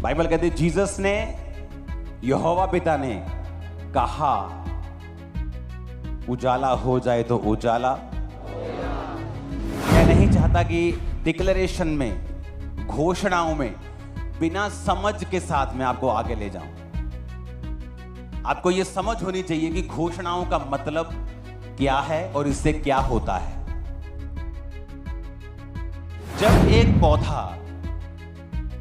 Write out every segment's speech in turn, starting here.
Bible कहती है Jesus ने, यहोवा पिता ने कहा उजाला हो जाए तो उजाला। मैं नहीं चाहता कि डिक्लेरेशन में, घोषणाओं में बिना समझ के साथ मैं आपको आगे ले जाऊं। आपको यह समझ होनी चाहिए कि घोषणाओं का मतलब क्या है और इससे क्या होता है। जब एक पौधा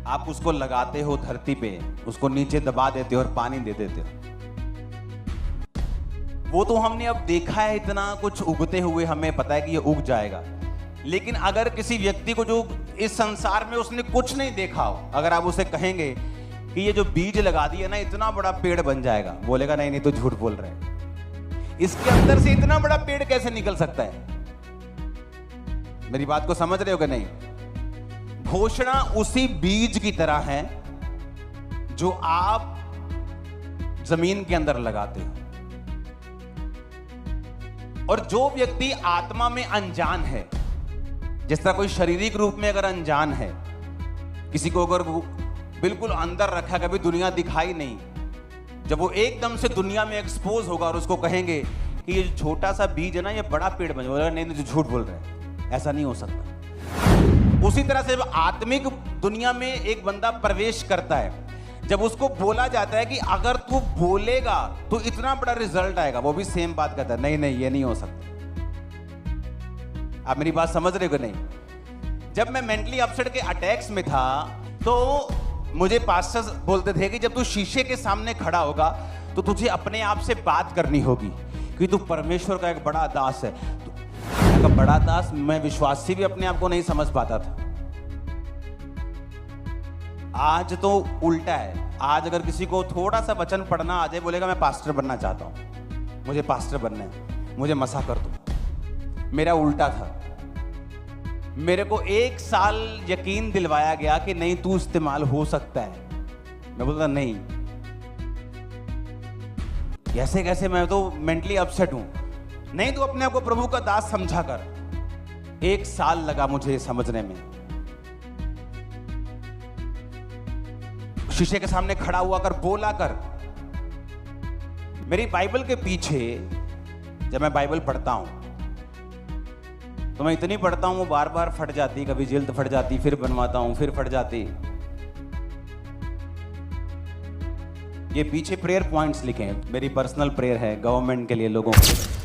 आप उसको लगाते हो धरती पे, उसको नीचे दबा देते हो और पानी दे देते हो, वो तो हमने अब देखा है इतना कुछ उगते हुए, हमें पता है कि ये उग जाएगा। लेकिन अगर किसी व्यक्ति को जो इस संसार में उसने कुछ नहीं देखा हो, अगर आप उसे कहेंगे कि ये जो बीज लगा दिया ना इतना बड़ा पेड़ बन जाएगा, बोलेगा नहीं नहीं तो झूठ बोल रहे हैं। इसके अंदर से इतना बड़ा पेड़ कैसे निकल सकता है? मेरी बात को समझ रहे हो कि नहीं? घोषणा उसी बीज की तरह है जो आप जमीन के अंदर लगाते हो। और जो व्यक्ति आत्मा में अनजान है, जिस तरह कोई शारीरिक रूप में अगर अनजान है, किसी को अगर बिल्कुल अंदर रखा, कभी दुनिया दिखाई नहीं, जब वो एकदम से दुनिया में एक्सपोज होगा और उसको कहेंगे कि ये छोटा सा बीज है ना ये बड़ा पेड़ बन जाएगा, नहीं नहीं झूठ बोल रहे हैं, ऐसा नहीं हो सकता। उसी तरह से जब आत्मिक दुनिया में एक बंदा प्रवेश करता है, जब उसको बोला जाता है कि अगर तू बोलेगा तो इतना बड़ा रिजल्ट आएगा, वो भी सेम बात करता है, नहीं नहीं ये नहीं हो सकता। आप मेरी बात समझ रहे हो कि नहीं? जब मैं मेंटली अपसेट के अटैक्स में था तो मुझे पास्टर्स बोलते थे कि जब तू शीशे के सामने खड़ा होगा तो तुझे अपने आप से बात करनी होगी कि तू परमेश्वर का एक बड़ा दास है। तो बड़ा दास, मैं विश्वासी भी अपने आप को नहीं समझ पाता था। आज तो उल्टा है। आज अगर किसी को थोड़ा सा वचन पढ़ना आ जाए, बोलेगा मैं पास्टर बनना चाहता हूं, मुझे पास्टर बनना है, मुझे मसा कर दो। मेरा उल्टा था। मेरे को 1 साल यकीन दिलवाया गया कि नहीं तू इस्तेमाल हो सकता है। मैं बोलता नहीं, कैसे कैसे, मैं तो मेंटली अपसेट हूं। नहीं तो अपने आप को प्रभु का दास समझा कर। 1 साल लगा मुझे समझने में। शीशे के सामने खड़ा हुआ कर, बोला कर। मेरी बाइबल के पीछे जब मैं बाइबल पढ़ता हूं तो मैं इतनी पढ़ता हूं वो बार बार फट जाती, कभी जिल्द फट जाती, फिर बनवाता हूं, फिर फट जाती। ये पीछे प्रेयर पॉइंट्स लिखे हैं, मेरी पर्सनल प्रेयर है गवर्नमेंट के लिए, लोगों के लिए।